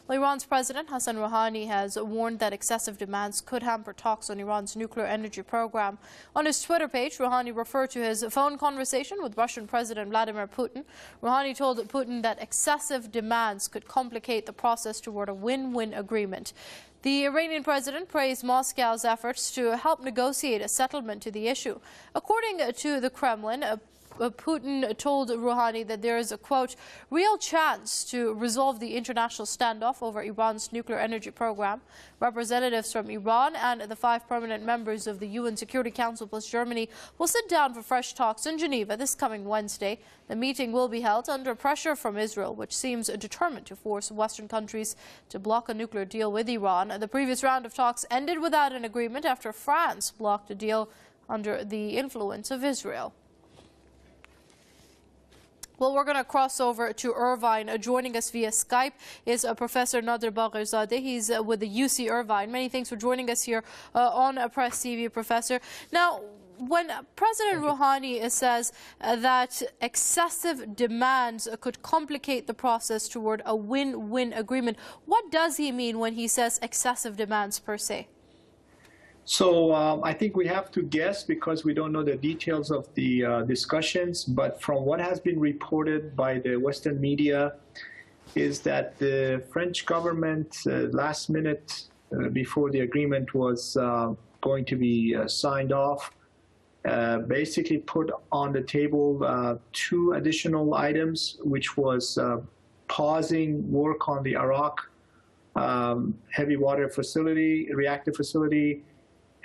Well, Iran's President Hassan Rouhani has warned that excessive demands could hamper talks on Iran's nuclear energy program. On his Twitter page, Rouhani referred to his phone conversation with Russian President Vladimir Putin. Rouhani told Putin that excessive demands could complicate the process toward a win-win agreement. The Iranian president praised Moscow's efforts to help negotiate a settlement to the issue. According to the Kremlin, Putin told Rouhani that there is a, quote, real chance to resolve the international standoff over Iran's nuclear energy program. Representatives from Iran and the 5 permanent members of the UN Security Council plus Germany will sit down for fresh talks in Geneva this coming Wednesday. The meeting will be held under pressure from Israel, which seems determined to force Western countries to block a nuclear deal with Iran. The previous round of talks ended without an agreement after France blocked a deal under the influence of Israel. Well, we're going to cross over to Irvine. Joining us via Skype is Professor Nader Bagherzadeh. He's with the UC Irvine. Many thanks for joining us here on Press TV, Professor. Now, when President Rouhani says that excessive demands could complicate the process toward a win-win agreement, what does he mean when he says excessive demands per se? So I think we have to guess because we don't know the details of the discussions. But from what has been reported by the Western media is that the French government last minute before the agreement was going to be signed off, basically put on the table 2 additional items, which was pausing work on the Arak heavy water facility, reactor facility,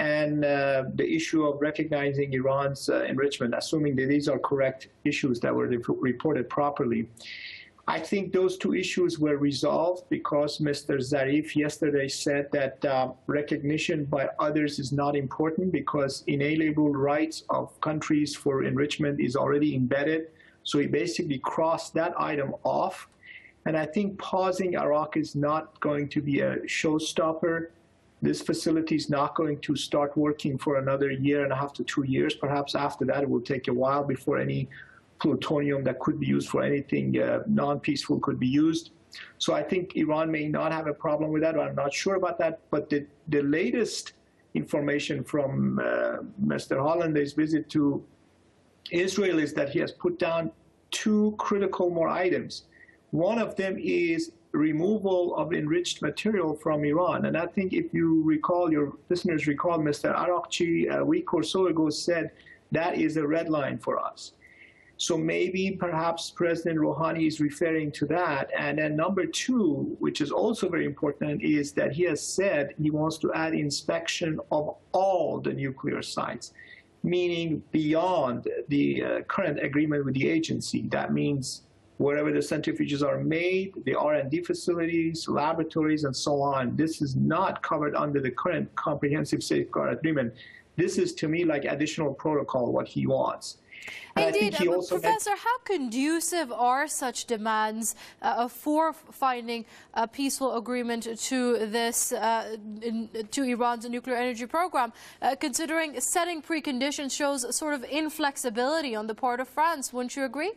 and the issue of recognizing Iran's enrichment, assuming that these are correct issues that were reported properly. I think those 2 issues were resolved because Mr. Zarif yesterday said that recognition by others is not important because inalienable rights of countries for enrichment is already embedded. So he basically crossed that item off. And I think pausing Arak is not going to be a showstopper. This facility is not going to start working for another 1.5 to 2 years. Perhaps after that, it will take a while before any plutonium that could be used for anything non-peaceful could be used. So I think Iran may not have a problem with that. I'm not sure about that. But the latest information from Mr. Hollande's visit to Israel is that he has put down 2 critical more items. One of them is removal of enriched material from Iran. And I think if you recall, your listeners recall, Mr. Arakchi a week or so ago said that is a red line for us. So maybe perhaps President Rouhani is referring to that. And then number 2, which is also very important, is that he has said he wants to add inspection of all the nuclear sites, meaning beyond the current agreement with the agency. That means wherever the centrifuges are made, the R&D facilities, laboratories, and so on. This is not covered under the current comprehensive safeguard agreement. This is, to me, like additional protocol, what he wants. And indeed, Professor, how conducive are such demands for finding a peaceful agreement to this, to Iran's nuclear energy program, considering setting preconditions shows sort of inflexibility on the part of France? Wouldn't you agree?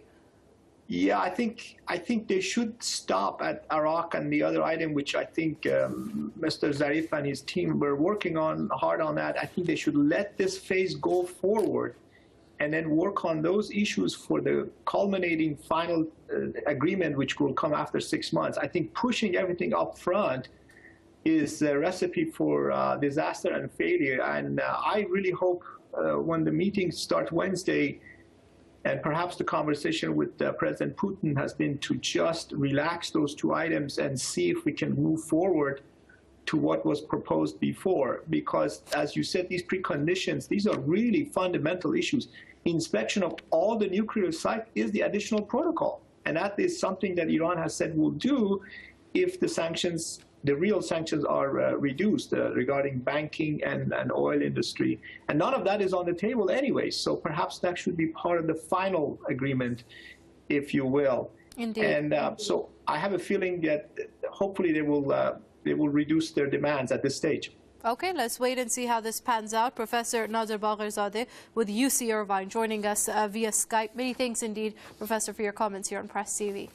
Yeah, I think they should stop at Arak and the other item, which I think Mr. Zarif and his team were working on hard on that. I think they should let this phase go forward and then work on those issues for the culminating final agreement, which will come after 6 months. I think pushing everything up front is a recipe for disaster and failure. And I really hope when the meeting starts Wednesday, and perhaps the conversation with President Putin has been to just relax those 2 items and see if we can move forward to what was proposed before. Because, as you said, these preconditions, these are really fundamental issues. Inspection of all the nuclear sites is the additional protocol. And that is something that Iran has said will do if the sanctions, the real sanctions, are reduced regarding banking and oil industry. And none of that is on the table anyway. So perhaps that should be part of the final agreement, if you will. Indeed. And so I have a feeling that hopefully they will reduce their demands at this stage. Okay, let's wait and see how this pans out. Professor Nader Bagherzadeh with UC Irvine joining us via Skype. Many thanks indeed, Professor, for your comments here on Press TV.